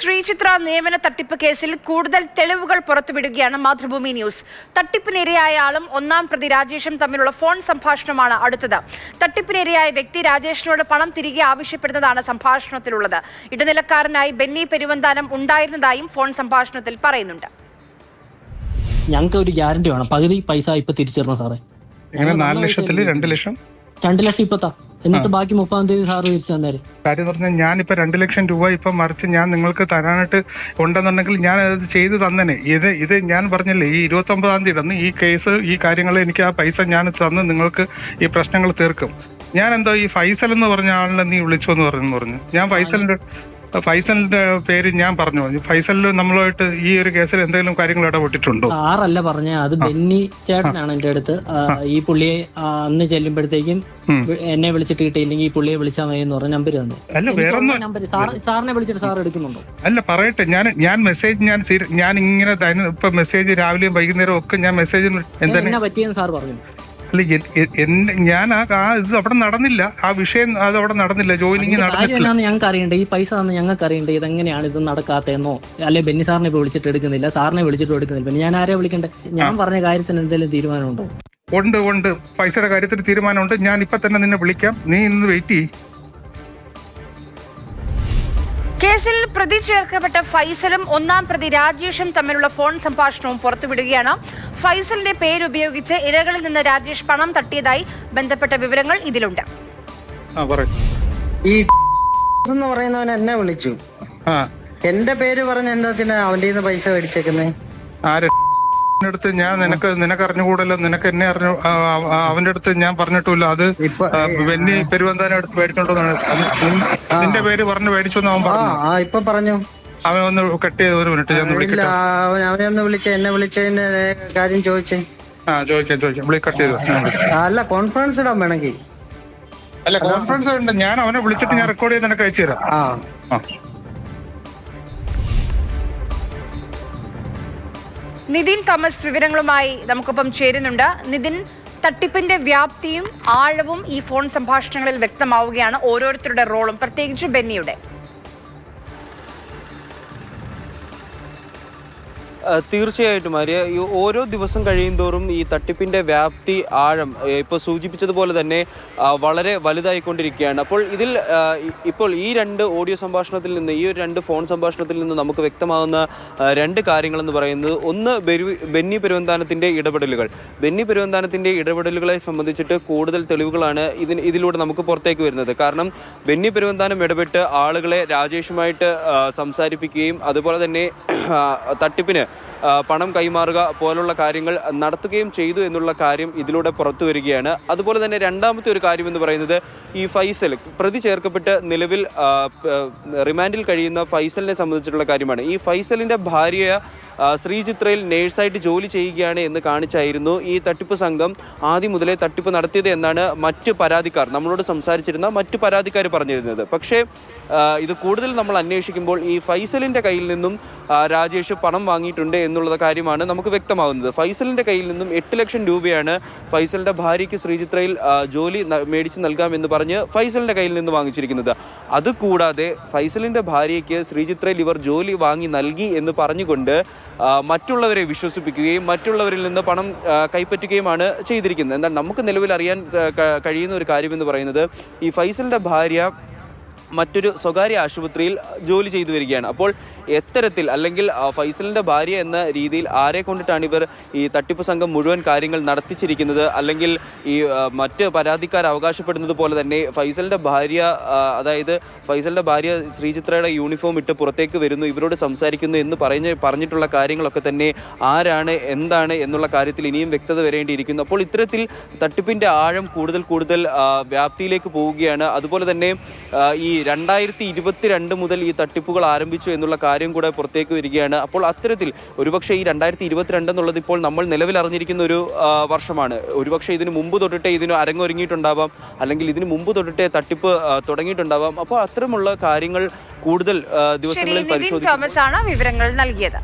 ശ്രീചിത്ര നിയമന തട്ടിപ്പ് കേസിൽ കൂടുതൽ തെളിവുകൾ പുറത്തുവിടുകയാണ് മാതൃഭൂമി ന്യൂസ്. തട്ടിപ്പിനിരയായ ആളും ഒന്നാം പ്രതി രാജേഷും തമ്മിലുള്ള ഫോൺ സംഭാഷണമാണ് അടുത്തത്. തട്ടിപ്പിനിരയായ വ്യക്തി രാജേഷിനോട് പണം തിരികെ ആവശ്യപ്പെടുന്നതാണ് സംഭാഷണത്തിലുള്ളത്. ഇടനിലക്കാരനായി ബെന്നി പെരുവന്താനം ഉണ്ടായിരുന്നതായും ഫോൺ സംഭാഷണത്തിൽ പറയുന്നുണ്ട്. ഞങ്ങൾക്ക് ഒരു ഗ്യാരണ്ടി വേണം. പകുതി പൈസ ഇപ്പൊ തിരിച്ചു തരണം സാറേ. 4 ലക്ഷത്തിൽ 2 ലക്ഷം 2 ലക്ഷം ഇപ്പത്താ, എന്നിട്ട് ബാക്കി 30-ാം തീയതി സാറ് തിരിച്ചു തന്നേര്. കാര്യം പറഞ്ഞാൽ ഞാനിപ്പോ 2 ലക്ഷം രൂപ ഇപ്പൊ മറിച്ച് ഞാൻ നിങ്ങൾക്ക് തരാനായിട്ട് ഉണ്ടെന്നുണ്ടെങ്കിൽ ഞാൻ അത് ചെയ്ത് തന്നേനെ. ഇത് ഞാൻ പറഞ്ഞില്ലേ, ഈ 29-ാം തീയതി അന്ന് ഈ കേസ് ഈ കാര്യങ്ങൾ എനിക്ക് ആ പൈസ ഞാൻ തന്ന് നിങ്ങൾക്ക് ഈ പ്രശ്നങ്ങൾ തീർക്കും. ഞാൻ എന്തോ ഈ ഫൈസൽ എന്ന് പറഞ്ഞ ആളിനെ നീ വിളിച്ചു എന്ന് പറഞ്ഞു. ഞാൻ ഫൈസലിന്റെ പേര് ഞാൻ പറഞ്ഞു. ഫൈസലിൽ നമ്മളുമായിട്ട് ഈ ഒരു കേസിൽ എന്തെങ്കിലും കാര്യങ്ങൾ ഇടപെട്ടിട്ടുണ്ടോ? സാറല്ല പറഞ്ഞ, അത് ബെന്നി ചേട്ടനാണ് എന്റെ അടുത്ത്. ഈ പുള്ളിയെ അന്ന് ചെല്ലുമ്പോഴത്തേക്കും എന്നെ വിളിച്ചിട്ട് കിട്ടിയില്ലെങ്കിൽ ഈ പുള്ളിയെ വിളിച്ചാൽ മതി എന്ന് പറഞ്ഞ നമ്പർ തന്നെ. അല്ല, വേറെ നമ്പർ സാറിനെ വിളിച്ചിട്ട് സാർ എടുക്കുന്നുണ്ടോ? അല്ല, പറയട്ടെ. ഞാൻ മെസ്സേജ് ഞാൻ ഇങ്ങനെ ഇപ്പൊ മെസ്സേജ് രാവിലെയും വൈകുന്നേരം ഒക്കെ ഞാൻ മെസ്സേജ് എന്താ പറ്റിയെന്ന് സാർ പറഞ്ഞു. അല്ല, ഞാൻ ഇത് അവിടെ നടന്നില്ല. ആ വിഷയം അത് അവിടെ നടന്നില്ല. ജോയിനിങ് നടന്നില്ല. ഞങ്ങൾക്ക് അറിയണ്ടേ ഈ പൈസ തന്നെ, ഞങ്ങൾക്ക് അറിയണ്ടേ ഇതെങ്ങനെയാണ് ഇത് നടക്കാത്തെന്നോ, അല്ലെ ബെന്നി സാറിനെ ഇപ്പൊ വിളിച്ചിട്ട് എടുക്കുന്നില്ല, സാറിനെ വിളിച്ചിട്ട് എടുക്കുന്നില്ല. പിന്നെ ഞാൻ ആരെയും വിളിക്കണ്ടേ? ഞാൻ പറഞ്ഞ കാര്യത്തിന് എന്തെങ്കിലും തീരുമാനമുണ്ടോ? ഉണ്ട്. പൈസയുടെ കാര്യത്തിൽ തീരുമാനമുണ്ട്. ഞാൻ ഇപ്പൊ തന്നെ നിന്നെ വിളിക്കാം. നീ ഇന്ന് വെയിറ്റ് ചെയ്യ്. കേസിൽ പ്രതി ചേർക്കപ്പെട്ട ഫൈസലും ഒന്നാം പ്രതി രാജേഷും തമ്മിലുള്ള ഫോൺ സംഭാഷണവും പുറത്തുവിടുകയാണ്. ഫൈസലിന്റെ പേരുപയോഗിച്ച് ഇരകളിൽ നിന്ന് രാജേഷ് പണം തട്ടിയതായി ബന്ധപ്പെട്ട വിവരങ്ങൾ ഇതിലുണ്ട്. ഈ എന്ന് പറയുന്നവൻ എന്നെ വിളിച്ചു. എന്റെ പേര് പറഞ്ഞ എന്താ അവന്റെ പൈസ മേടിച്ചേക്കുന്നേ? അടുത്ത് ഞാൻ നിനക്ക് അറിഞ്ഞുകൂടല്ലോ, നിനക്ക് എന്നെ അറിഞ്ഞു. അവന്റെ അടുത്ത് ഞാൻ പറഞ്ഞിട്ടില്ല. അത് ബെന്നി പെരുവന്താനം അടുത്ത് മേടിച്ചോണ്ടെന്നാണ്. നിന്റെ പേര് പറഞ്ഞ് മേടിച്ചോന്ന് അവൻ പറഞ്ഞു. അവൻ ഒന്ന് കട്ട് ചെയ്ത് ഒരു മിനിറ്റ് അവനെ ഒന്ന് എന്നെ വിളിച്ചതിന്റെ കാര്യം ചോദിച്ചേ. ചോദിക്കാം. കട്ട് ചെയ്തു. അല്ല, കോൺഫറൻസ് ഇടാൻ വേണമെങ്കിൽ. അല്ല, കോൺഫറൻസ് ഉണ്ട്. ഞാൻ അവനെ വിളിച്ചിട്ട് ഞാൻ റെക്കോർഡ് ചെയ്ത് നിനക്ക് അയച്ചു തരാം. നിതിൻ തോമസ് വിവരങ്ങളുമായി നമുക്കൊപ്പം ചേരുന്നുണ്ട്. നിതിൻ, തട്ടിപ്പിന്റെ വ്യാപ്തിയും ആഴവും ഈ ഫോൺ സംഭാഷണങ്ങളിൽ വ്യക്തമാവുകയാണ്. ഓരോരുത്തരുടെ റോളും, പ്രത്യേകിച്ച് ബെന്നിയുടെ. തീർച്ചയായിട്ടും ആര്യ, ഈ ഓരോ ദിവസം കഴിയുന്തോറും ഈ തട്ടിപ്പിൻ്റെ വ്യാപ്തി, ആഴം ഇപ്പോൾ സൂചിപ്പിച്ചതുപോലെ തന്നെ വളരെ വലുതായിക്കൊണ്ടിരിക്കുകയാണ്. അപ്പോൾ ഇപ്പോൾ ഈ 2 ഓഡിയോ സംഭാഷണത്തിൽ നിന്ന്, ഈ ഒരു 2 ഫോൺ സംഭാഷണത്തിൽ നിന്ന് നമുക്ക് വ്യക്തമാകുന്ന 2 കാര്യങ്ങളെന്ന് പറയുന്നത്, ഒന്ന് ബെന്നി പെരുവന്താനത്തിൻ്റെ ഇടപെടലുകൾ. ബെന്നി പെരുവന്താനത്തിൻ്റെ ഇടപെടലുകളെ സംബന്ധിച്ചിട്ട് കൂടുതൽ തെളിവുകളാണ് ഇതിലൂടെ നമുക്ക് പുറത്തേക്ക് വരുന്നത്. കാരണം ബെന്നി പെരുവന്താനം ഇടപെട്ട് ആളുകളെ രാജേഷുമായിട്ട് സംസാരിപ്പിക്കുകയും അതുപോലെ തന്നെ തട്ടിപ്പിന് പണം കൈമാറുക പോലുള്ള കാര്യങ്ങൾ നടത്തുകയും ചെയ്തു എന്നുള്ള കാര്യം ഇതിലൂടെ പുറത്തു വരികയാണ്. അതുപോലെ തന്നെ രണ്ടാമത്തെ ഒരു കാര്യം എന്ന് പറയുന്നത്, ഈ ഫൈസൽ പ്രതി ചേർക്കപ്പെട്ട് നിലവിൽ റിമാൻഡിൽ കഴിയുന്ന ഫൈസലിനെ സംബന്ധിച്ചിട്ടുള്ള കാര്യമാണ്. ഈ ഫൈസലിൻ്റെ ഭാര്യ ശ്രീചിത്രയിൽ നേഴ്സായിട്ട് ജോലി ചെയ്യുകയാണ് എന്ന് കാണിച്ചായിരുന്നു ഈ തട്ടിപ്പ് സംഘം ആദ്യം മുതലേ തട്ടിപ്പ് നടത്തിയത് എന്നാണ് നമ്മളോട് സംസാരിച്ചിരുന്ന മറ്റു പരാതിക്കാർ പറഞ്ഞിരുന്നത്. പക്ഷേ ഇത് കൂടുതൽ നമ്മൾ അന്വേഷിക്കുമ്പോൾ ഈ ഫൈസലിൻ്റെ കയ്യിൽ നിന്നും രാജേഷ് പണം വാങ്ങിയിട്ടുണ്ട് എന്നുള്ള കാര്യമാണ് നമുക്ക് വ്യക്തമാകുന്നത്. ഫൈസലിൻ്റെ കയ്യിൽ നിന്നും 8 ലക്ഷം രൂപയാണ് ഫൈസലിൻ്റെ ഭാര്യയ്ക്ക് ശ്രീചിത്രയിൽ ജോലി മേടിച്ച് നൽകാമെന്ന് പറഞ്ഞ് ഫൈസലിൻ്റെ കയ്യിൽ നിന്ന് വാങ്ങിച്ചിരിക്കുന്നത്. അതുകൂടാതെ ഫൈസലിൻ്റെ ഭാര്യയ്ക്ക് ശ്രീചിത്രയിൽ ഇവർ ജോലി വാങ്ങി നൽകി എന്ന് പറഞ്ഞുകൊണ്ട് മറ്റുള്ളവരെ വിശ്വസിപ്പിക്കുകയും മറ്റുള്ളവരിൽ നിന്ന് പണം കൈപ്പറ്റുകയുമാണ് ചെയ്തിരിക്കുന്നത്. എന്നാൽ നമുക്ക് നിലവിൽ അറിയാൻ കഴിയുന്ന ഒരു കാര്യമെന്ന് പറയുന്നത്, ഈ ഫൈസലിൻ്റെ ഭാര്യ മറ്റൊരു സ്വകാര്യ ആശുപത്രിയിൽ ജോലി ചെയ്തു വരികയാണ്. അപ്പോൾ എത്തരത്തിൽ, അല്ലെങ്കിൽ ഫൈസലിൻ്റെ ഭാര്യ എന്ന രീതിയിൽ ആരെ കൊണ്ടിട്ടാണ് ഇവർ ഈ തട്ടിപ്പ് സംഘം മുഴുവൻ കാര്യങ്ങൾ നടത്തിച്ചിരിക്കുന്നത്, അല്ലെങ്കിൽ ഈ മറ്റ് പരാതിക്കാർ അവകാശപ്പെടുന്നത് പോലെ തന്നെ ഫൈസലിൻ്റെ ഭാര്യ ശ്രീചിത്രയുടെ യൂണിഫോം ഇട്ട് പുറത്തേക്ക് വരുന്നു, ഇവരോട് സംസാരിക്കുന്നു എന്ന് പറഞ്ഞിട്ടുള്ള കാര്യങ്ങളൊക്കെ തന്നെ ആരാണ്, എന്താണ് എന്നുള്ള കാര്യത്തിൽ ഇനിയും വ്യക്തത വരേണ്ടിയിരിക്കുന്നു. അപ്പോൾ ഇത്തരത്തിൽ തട്ടിപ്പിൻ്റെ ആഴം കൂടുതൽ വ്യാപ്തിയിലേക്ക് പോവുകയാണ്. അതുപോലെ തന്നെ ഈ 2022 മുതൽ ഈ തട്ടിപ്പുകൾ ആരംഭിച്ചു എന്നുള്ള കാര്യം കൂടെ പുറത്തേക്ക് വരികയാണ്. അപ്പോൾ അത്തരത്തിൽ ഒരുപക്ഷെ ഈ 2022 എന്നുള്ളത് ഇപ്പോൾ നമ്മൾ നിലവിൽ അറിഞ്ഞിരിക്കുന്ന ഒരു വർഷമാണ്. ഒരുപക്ഷെ ഇതിന് മുമ്പ് തൊട്ടിട്ടേ ഇതിന് അരങ്ങൊരുങ്ങിയിട്ടുണ്ടാവാം, അല്ലെങ്കിൽ ഇതിന് മുമ്പ് തൊട്ടിട്ടേ തട്ടിപ്പ് തുടങ്ങിയിട്ടുണ്ടാവാം. അപ്പോൾ അത്തരമുള്ള കാര്യങ്ങൾ കൂടുതൽ ദിവസങ്ങളിൽ പരിശോധിക്കും. വിവരങ്ങൾ നൽകിയത്.